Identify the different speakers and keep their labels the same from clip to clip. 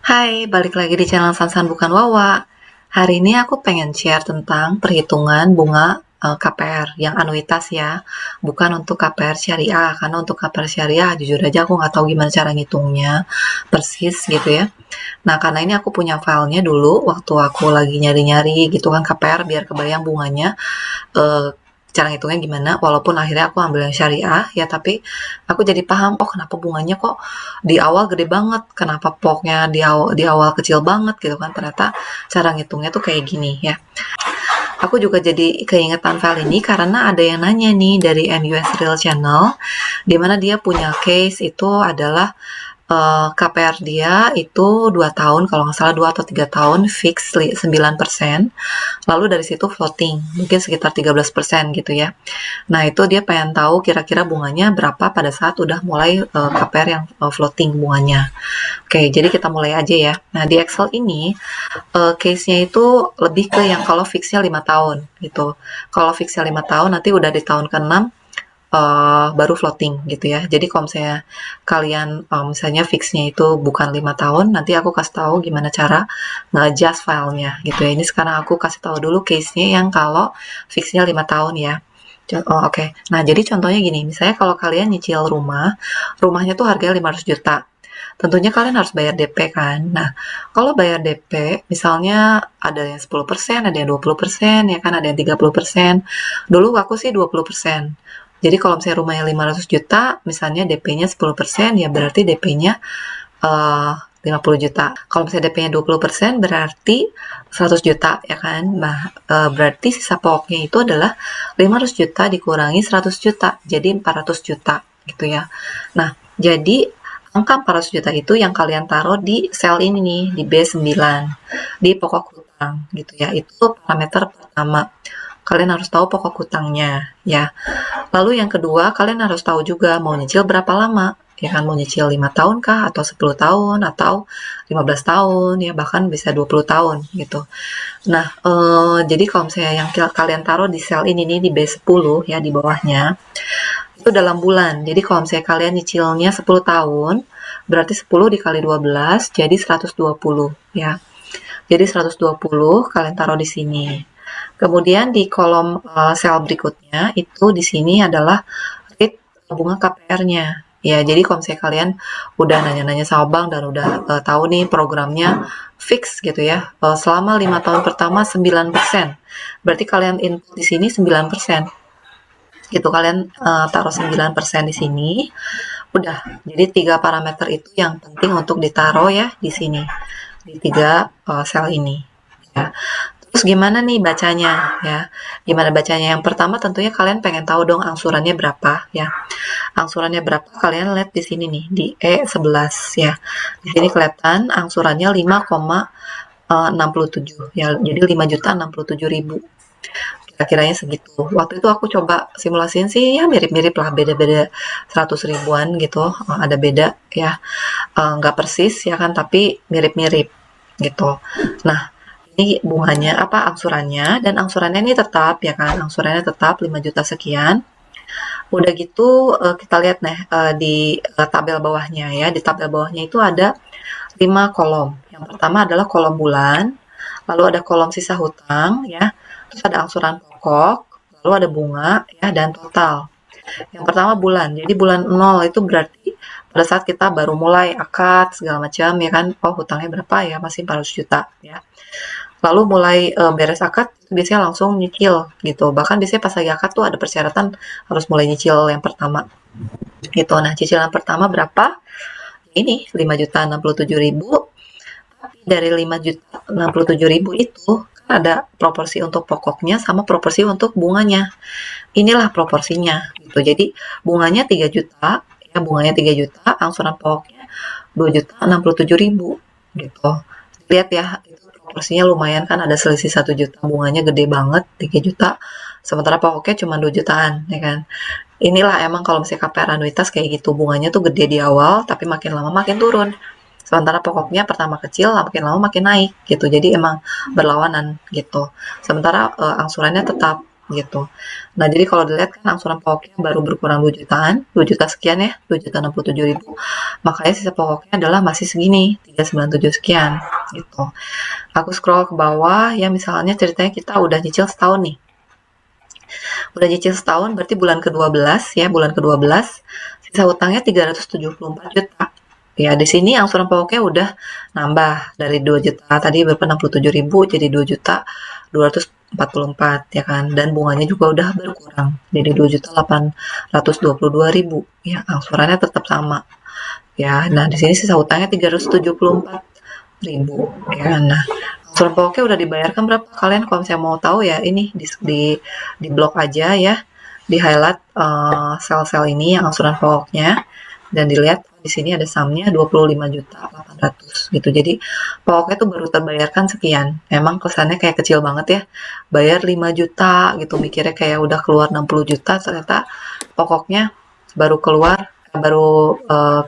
Speaker 1: Hai, balik lagi di channel Sansan Bukan Wawa. Hari ini aku pengen share tentang perhitungan bunga KPR yang anuitas ya, bukan untuk KPR syariah. Karena untuk KPR syariah, jujur aja aku nggak tahu gimana cara ngitungnya persis gitu ya. Nah, karena ini aku punya filenya dulu waktu aku lagi nyari-nyari gitu kan KPR biar kebayang bunganya eh, cara ngitungnya gimana, walaupun akhirnya aku ambil yang syariah ya, tapi aku jadi paham, oh kenapa bunganya kok di awal gede banget, kenapa poknya di awal kecil banget gitu kan, ternyata cara ngitungnya tuh kayak gini ya. Aku juga jadi keingetan file ini karena ada yang nanya nih dari NUS Real Channel, di mana dia punya case itu adalah KPR dia itu 2 tahun, kalau nggak salah 2 atau 3 tahun, fix 9%, lalu dari situ floating, mungkin sekitar 13% gitu ya. Nah, itu dia pengen tahu kira-kira bunganya berapa pada saat udah mulai KPR yang floating bunganya. Oke, jadi kita mulai aja ya. Nah, di Excel ini case-nya itu lebih ke yang kalau fixnya 5 tahun gitu. Kalau fixnya 5 tahun, nanti udah di tahun ke-6 baru floating gitu ya. Jadi kalau misalnya kalian misalnya fixnya itu bukan 5 tahun, nanti aku kasih tahu gimana cara nge-adjust filenya gitu ya. Ini sekarang aku kasih tahu dulu case-nya yang kalau fixnya 5 tahun ya. Oh, oke. Nah, jadi contohnya gini, misalnya kalau kalian nyicil rumah, rumahnya tuh harganya 500 juta. Tentunya kalian harus bayar DP kan. Nah, kalau bayar DP, misalnya ada yang 10%, ada yang 20%, ya kan, ada yang 30%. Dulu aku sih 20%. Jadi kalau misalnya rumahnya 500 juta, misalnya DP-nya 10%, ya berarti DP-nya 50 juta. Kalau misalnya DP-nya 20%, berarti 100 juta, ya kan? Nah, berarti sisa pokoknya itu adalah 500 juta dikurangi 100 juta, jadi 400 juta, gitu ya. Nah, jadi angka 400 juta itu yang kalian taruh di sel ini nih, di B9, di pokok hutang, gitu ya. Itu parameter pertama. Kalian harus tahu pokok hutangnya, ya. Lalu yang kedua, kalian harus tahu juga mau nyicil berapa lama. Ya kan, mau nyicil 5 tahun kah, atau 10 tahun, atau 15 tahun, ya bahkan bisa 20 tahun gitu. Nah, jadi kalau misalnya yang kalian taruh di sel ini nih, di B10 ya, di bawahnya, itu dalam bulan. Jadi kalau misalnya kalian nyicilnya 10 tahun, berarti 10 dikali 12, jadi 120 ya. Jadi 120 kalian taruh di sini. Kemudian di kolom sel berikutnya itu di sini adalah rate bunga KPR-nya. Ya, jadi kalau misalnya kalian udah nanya-nanya sama bank dan udah tahu nih programnya fix gitu ya, selama 5 tahun pertama 9%. Berarti kalian input di sini 9%. Gitu, kalian taruh 9% di sini. Udah, jadi 3 parameter itu yang penting untuk ditaruh ya di sini. Di 3 sel ini. Ya. Terus gimana nih bacanya ya? Gimana bacanya? Yang pertama tentunya kalian pengen tahu dong angsurannya berapa ya. Angsurannya berapa? Kalian lihat di sini nih di E11 ya. Di sini kelihatan angsurannya 5,67 ya. Jadi 5.067.000. Kira-kiranya segitu. Waktu itu aku coba simulasiin sih ya mirip-mirip lah, beda-beda 100 ribuan gitu. Ada beda ya. Nggak persis ya kan, tapi mirip-mirip gitu. Nah, ini bunganya apa angsurannya, dan angsurannya ini tetap ya kan, angsurannya tetap 5 juta sekian. Udah gitu kita lihat nih di tabel bawahnya ya. Di tabel bawahnya itu ada 5 kolom. Yang pertama adalah kolom bulan, lalu ada kolom sisa hutang ya, terus ada angsuran pokok, lalu ada bunga ya, dan total. Yang pertama bulan. Jadi bulan 0 itu berarti pada saat kita baru mulai akad segala macam ya kan, oh hutangnya berapa ya, masih 400 juta ya. Lalu mulai beres akad biasanya langsung nyicil gitu. Bahkan biasanya pas lagi akad tuh ada persyaratan harus mulai nyicil yang pertama gitu. Nah, cicilan pertama berapa? Ini 5.067.000. Tapi dari 5.067.000 itu kan ada proporsi untuk pokoknya sama proporsi untuk bunganya. Inilah proporsinya gitu. Jadi bunganya 3 juta, ya bunganya 3 juta, angsuran pokoknya 2.067.000 gitu. Lihat ya, itu proporsinya lumayan kan, ada selisih 1 juta, bunganya gede banget 3 juta. Sementara pokoknya cuma 2 jutaan ya kan. Inilah emang kalau misalnya KPR anuitas kayak gitu, bunganya tuh gede di awal tapi makin lama makin turun. Sementara pokoknya pertama kecil, makin lama makin naik gitu. Jadi emang berlawanan gitu. Sementara angsurannya tetap gitu. Nah, jadi kalau dilihat kan angsuran pokoknya baru berkurang 2 jutaan, 2 juta sekian ya, 2.067.000, makanya sisa pokoknya adalah masih segini, 397 sekian, gitu. Aku scroll ke bawah, ya misalnya ceritanya kita udah nyicil setahun nih. Udah nyicil setahun, berarti bulan ke-12 ya, bulan ke-12, sisa utangnya 374 juta. Ya, di sini angsuran pokoknya udah nambah dari 2 juta tadi berapa 67.000 jadi 2 juta 244 ya kan, dan bunganya juga udah berkurang jadi 2 juta 822.000 ya, angsurannya tetap sama ya. Nah, di sini sisa utangnya 374.000 ya. Nah, angsuran pokoknya udah dibayarkan berapa, kalian kalau misalnya mau tahu ya ini di blok aja ya, di highlight sel-sel ini yang angsuran pokoknya, dan dilihat di sini ada sumnya 25.800 gitu. Jadi pokoknya tuh baru terbayarkan sekian. Emang kesannya kayak kecil banget ya. Bayar 5 juta gitu, mikirnya kayak udah keluar 60 juta, ternyata pokoknya baru keluar baru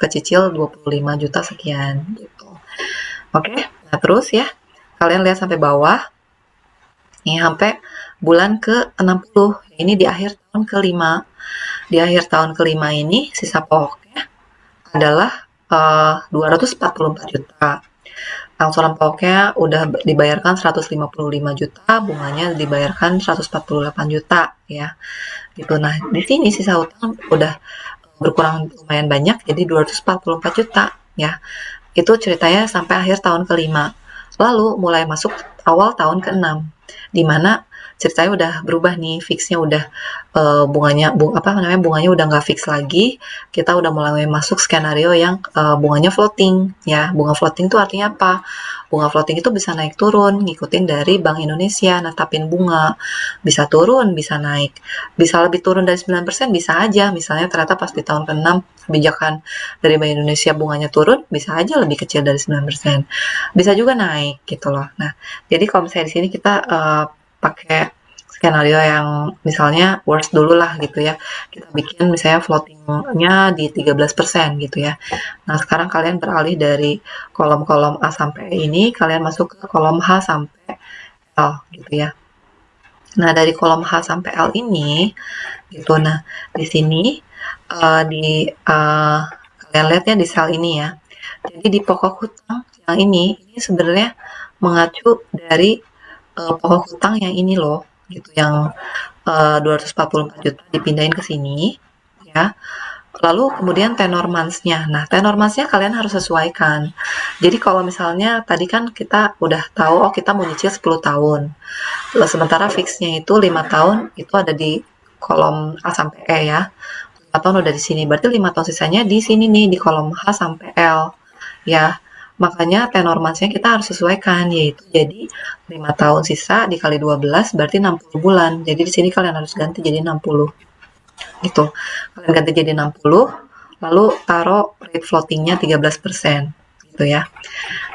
Speaker 1: kecicil 25 juta sekian gitu. Oke, nah terus ya, kalian lihat sampai bawah. Nih sampai bulan ke-60. Ini di akhir tahun kelima. Di akhir tahun kelima ini sisa pokoknya adalah 244 juta. Angsuran pokoknya udah dibayarkan 155 juta, bunganya dibayarkan 148 juta ya. Gitu. Nah, di sini sisa utang udah berkurang lumayan banyak jadi 244 juta ya. Itu ceritanya sampai akhir tahun kelima. Lalu mulai masuk awal tahun ke-6, di mana ceritanya udah berubah nih, fixnya udah bunganya udah nggak fix lagi. Kita udah mulai masuk skenario yang bunganya floating ya. Bunga floating itu artinya apa? Bunga floating itu bisa naik turun, ngikutin dari Bank Indonesia netapin bunga. Bisa turun, bisa naik. Bisa lebih turun dari 9%, bisa aja. Misalnya ternyata pas di tahun ke-6 kebijakan dari Bank Indonesia bunganya turun, bisa aja lebih kecil dari 9%. Bisa juga naik gitu loh. Nah, jadi kalau misalnya di sini kita pakai skenario yang misalnya worst dulu lah gitu ya. Kita bikin misalnya floatingnya di 13% gitu ya. Nah, sekarang kalian beralih dari kolom-kolom A sampai E ini, kalian masuk ke kolom H sampai L gitu ya. Nah, dari kolom H sampai L ini gitu. Nah, di sini kalian lihat ya di sel ini ya. Jadi di pokok hutang yang ini sebenarnya mengacu dari pokok hutang yang ini loh, gitu, yang 244 juta dipindahin ke sini, ya. Lalu kemudian tenor months-nya. Nah, tenor months-nya kalian harus sesuaikan. Jadi kalau misalnya tadi kan kita udah tahu, oh kita mau nyicil 10 tahun. Sementara fix-nya itu 5 tahun, itu ada di kolom A sampai E ya. 5 tahun udah di sini. Berarti 5 tahun sisanya di sini nih, di kolom H sampai L. Ya, makanya tenor months-nya kita harus sesuaikan, yaitu jadi 5 tahun sisa dikali 12 berarti 60 bulan. Jadi di sini kalian harus ganti jadi 60. Gitu. Kalian ganti jadi 60, lalu taruh rate floating-nya 13%. Gitu ya.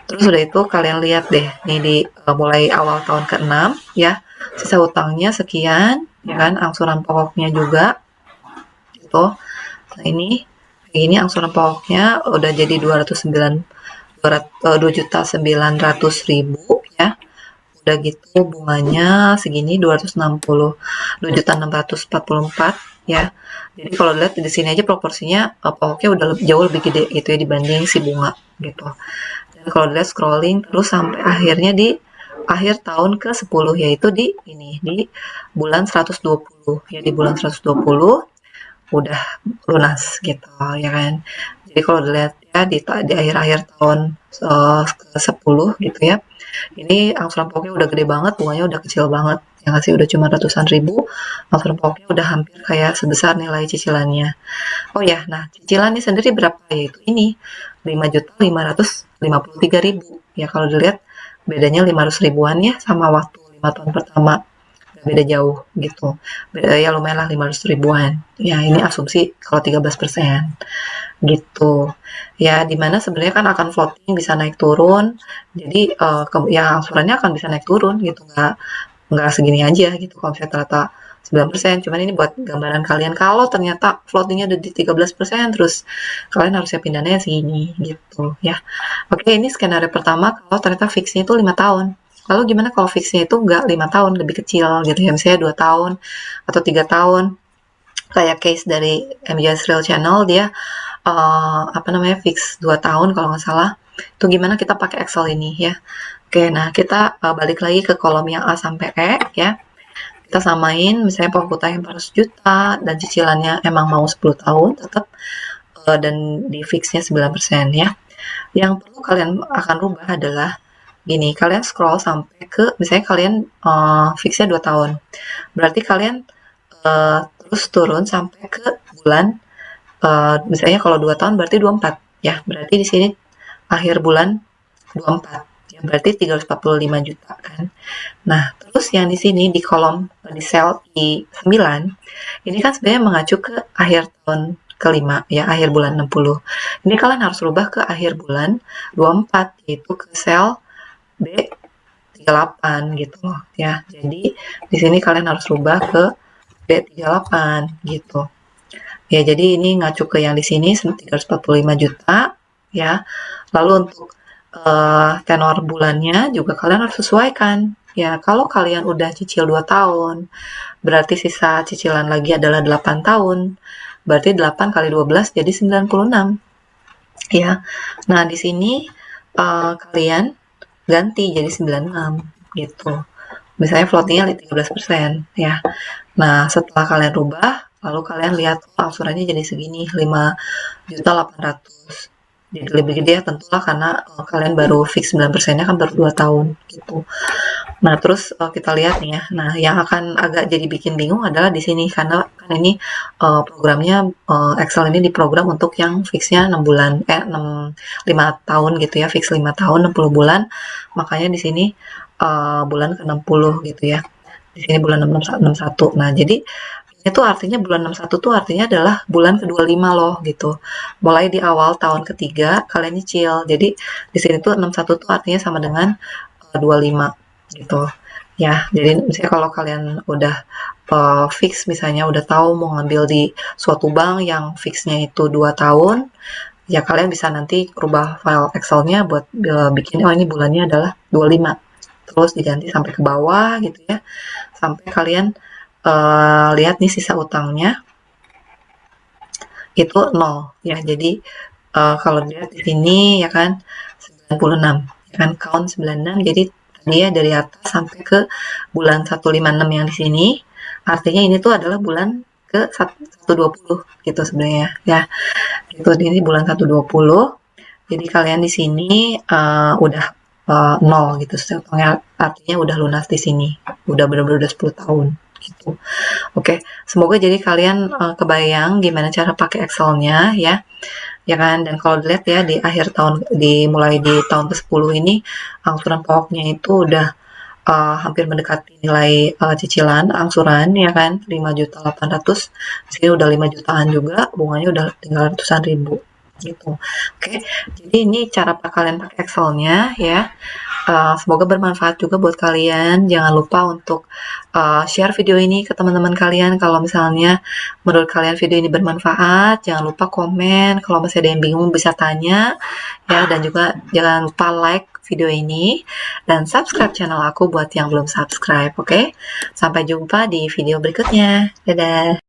Speaker 1: Terus udah itu kalian lihat deh, nih di mulai awal tahun ke-6 ya, sisa utangnya sekian, ya kan, angsuran pokoknya juga. Gitu. Nah, ini angsuran pokoknya udah jadi 2.900.000 ya. Udah gitu bunganya segini 262.644 ya. Jadi kalau lihat di sini aja proporsinya pokoknya udah jauh lebih gede gitu ya dibanding si bunga gitu. Dan kalau lihat scrolling terus sampai akhirnya di akhir tahun ke-10 yaitu di bulan 120 ya, di bulan 120 udah lunas gitu ya kan. Jadi kalau dilihat ya di akhir-akhir tahun ke-10 gitu ya, ini angsuran pokoknya udah gede banget, bunganya udah kecil banget. Yang ngasih udah cuma ratusan ribu, angsuran pokoknya udah hampir kayak sebesar nilai cicilannya. Oh ya, nah cicilannya sendiri berapa? Yaitu ini, 5.553.000. Ya kalau dilihat bedanya 500 ribuan ya sama waktu 5 tahun pertama. Beda jauh gitu. Beda, ya lumayan lah 500 ribuan. Ya ini asumsi kalau 13%. Gitu. Ya dimana sebenarnya kan akan floating bisa naik turun. Jadi ya angsurannya akan bisa naik turun gitu. Nggak segini aja gitu kalau misalnya ternyata 9%. Cuman ini buat gambaran kalian kalau ternyata floatingnya udah di 13% terus kalian harusnya pindahnya segini gitu ya. Oke, ini skenario pertama kalau ternyata fixnya itu 5 tahun. Lalu gimana kalau fixnya itu nggak 5 tahun, lebih kecil gitu ya, misalnya 2 tahun atau 3 tahun. Kayak case dari MJS Real Channel, dia apa namanya, fix 2 tahun kalau nggak salah. Itu gimana kita pakai Excel ini ya. Oke, nah kita balik lagi ke kolom yang A sampai E ya. Kita samain misalnya pokok utangnya 400 juta dan cicilannya emang mau 10 tahun tetap, dan di fixnya 9% ya. Yang perlu kalian akan rubah adalah gini, kalian scroll sampai ke misalnya kalian fixnya 2 tahun. Berarti kalian terus turun sampai ke bulan, misalnya kalau 2 tahun berarti 24 ya. Berarti di sini akhir bulan 24 ya, berarti 345 juta kan. Nah, terus yang di sini di kolom di sel I9 ini kan sebenarnya mengacu ke akhir tahun kelima ya, akhir bulan 60. Ini kalian harus rubah ke akhir bulan 24 yaitu ke sel B38 gitu loh ya. Jadi di sini kalian harus rubah ke B38 gitu. Ya, jadi ini ngacu ke yang di sini 345 juta ya. Lalu untuk tenor bulannya juga kalian harus sesuaikan. Ya, kalau kalian udah cicil 2 tahun, berarti sisa cicilan lagi adalah 8 tahun. Berarti 8 kali 12 jadi 96. Ya. Nah, di sini kalian ganti jadi 96 gitu. Misalnya floatingnya 13% ya. Nah, setelah kalian rubah, lalu kalian lihat angsurannya jadi segini, 5.800.000. Jadi lebih gede ya tentulah karena kalian baru fix 9%-nya kan baru 2 tahun gitu. Nah, terus kita lihat nih ya. Nah, yang akan agak jadi bikin bingung adalah di sini karena kan ini programnya Excel ini diprogram untuk yang fixnya 6 bulan 5 tahun gitu ya, fix 5 tahun 60 bulan. Makanya di sini bulan ke-60 gitu ya. Di sini bulan 61. Nah, jadi itu artinya bulan 61 tuh artinya adalah bulan ke-25 loh gitu. Mulai di awal tahun ketiga kalian nyicil. Jadi di sini tuh 61 tuh artinya sama dengan 25 gitu. Ya, jadi misalnya kalau kalian udah fix misalnya udah tahu mau ngambil di suatu bank yang fixnya itu 2 tahun, ya kalian bisa nanti rubah file Excel-nya buat bikin oh ini bulannya adalah 25. Terus diganti sampai ke bawah gitu ya. Sampai kalian lihat nih sisa utangnya itu 0 ya. Jadi kalau dilihat di sini ya kan 96 ya kan, count 96. Jadi dia dari atas sampai ke bulan 156 yang di sini artinya ini tuh adalah bulan ke 120 gitu sebenarnya ya. Itu ini bulan 120. Jadi kalian di sini udah 0 gitu, artinya udah lunas di sini, udah benar-benar udah 10 tahun gitu. Oke, semoga jadi kalian kebayang gimana cara pakai Excel-nya ya. Ya kan, dan kalau dilihat ya di akhir tahun mulai di tahun ke-10 ini angsuran pokoknya itu udah hampir mendekati nilai cicilan angsuran ya kan, 5.800.000. Di sini udah 5 jutaan juga, bunganya udah tinggal ratusan ribu gitu. Oke, jadi ini cara kalian pakai Excel-nya ya. Semoga bermanfaat juga buat kalian. Jangan lupa untuk share video ini ke teman-teman kalian kalau misalnya menurut kalian video ini bermanfaat. Jangan lupa komen, kalau masih ada yang bingung bisa tanya ya, dan juga jangan lupa like video ini dan subscribe channel aku buat yang belum subscribe. Oke, sampai jumpa di video berikutnya. Dadah.